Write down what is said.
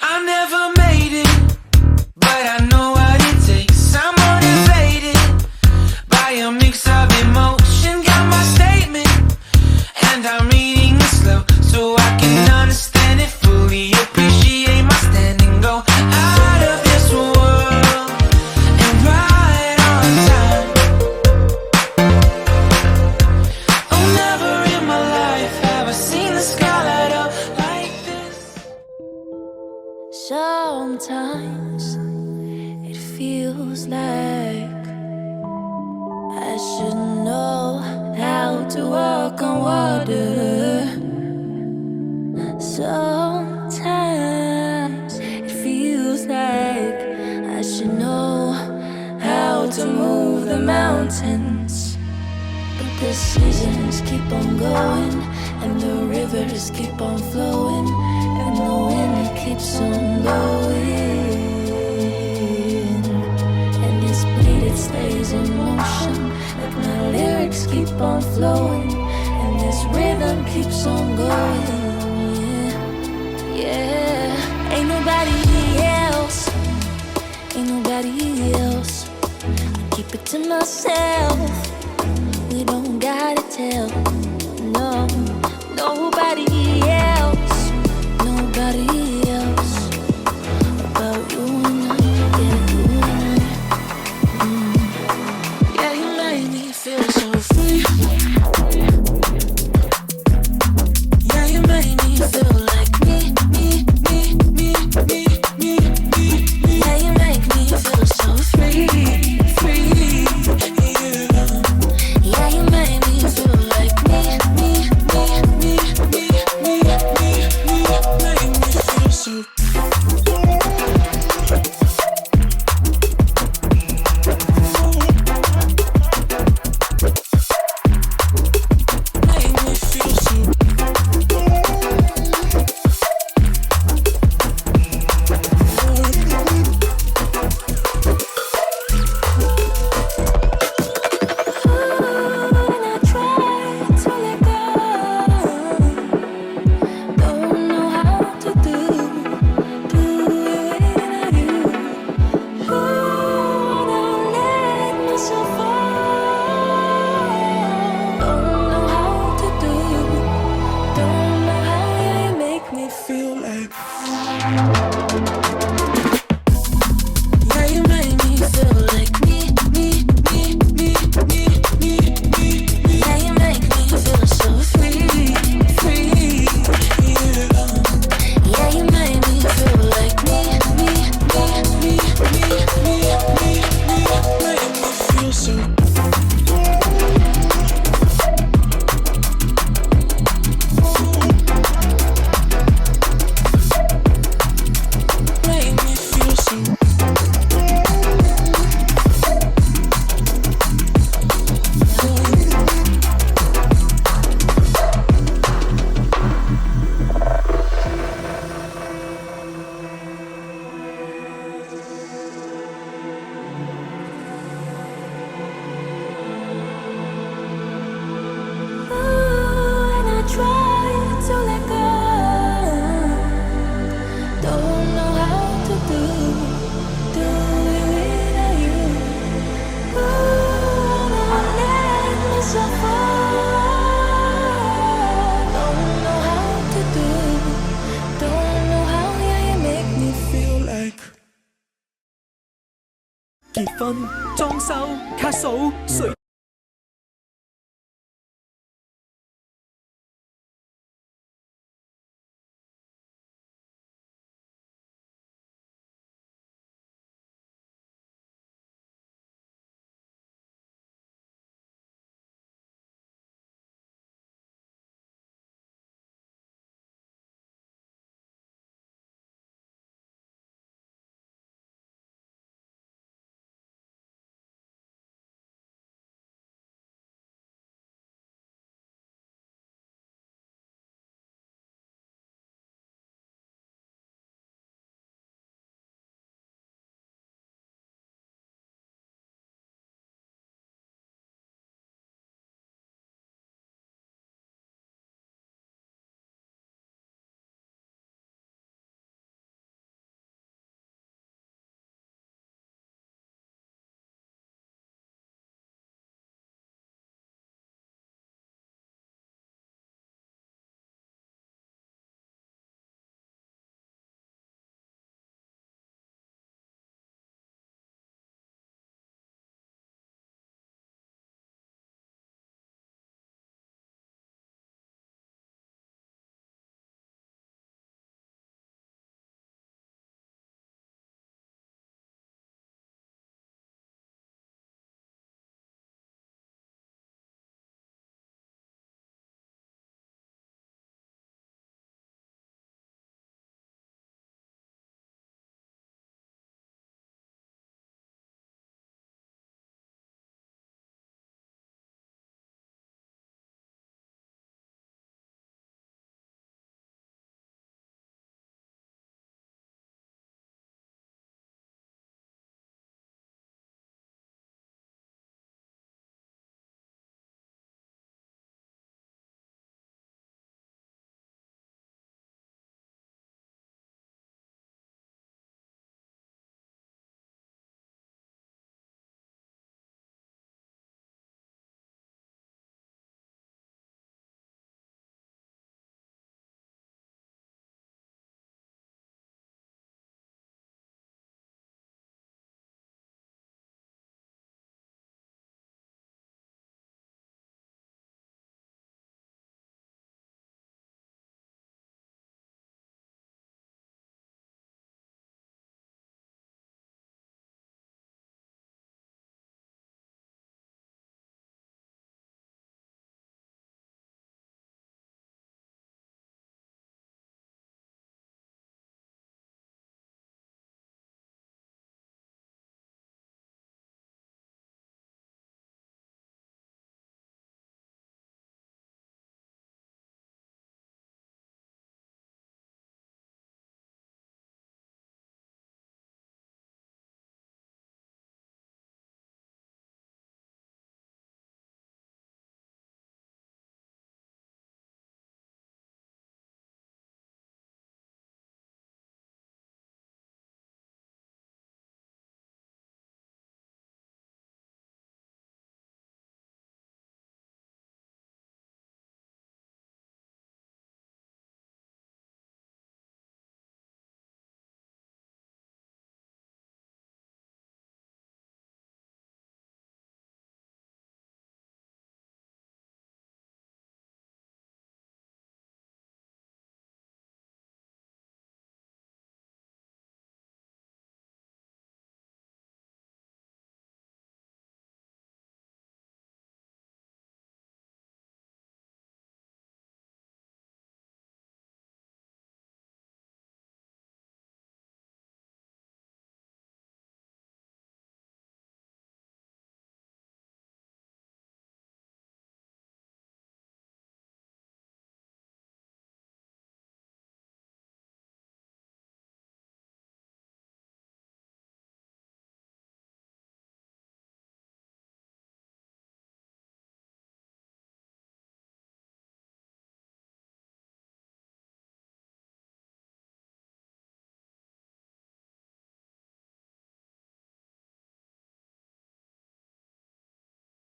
I never made it, but I know what it takes. I'm motivated by a mix of emotion. Got my statement, and I'm reading it slow so I can understand it fully. Appreciate my standing, go out of this world and right on time. Oh, never in my life have I seen the sky light up like this. Sometimes it feels like I should know how to walk on water. Sometimes it feels like I should know how to move the mountains. But the seasons keep on going, and the rivers keep on flowing, and the wind keeps on blowing. And this beat, it stays in motion, like my lyrics keep on flowing, and this rhythm keeps on going. Yeah, ain't nobody else, ain't nobody else. I keep it to myself, we don't gotta tell, no, nobody else, nobody else about you and I, yeah, you and I. Yeah, you made me feel so free. Yeah, you made me feel like me. Yeah, you make me feel so free. Yeah, you made me feel like me. Make me feel so. Make me feel so.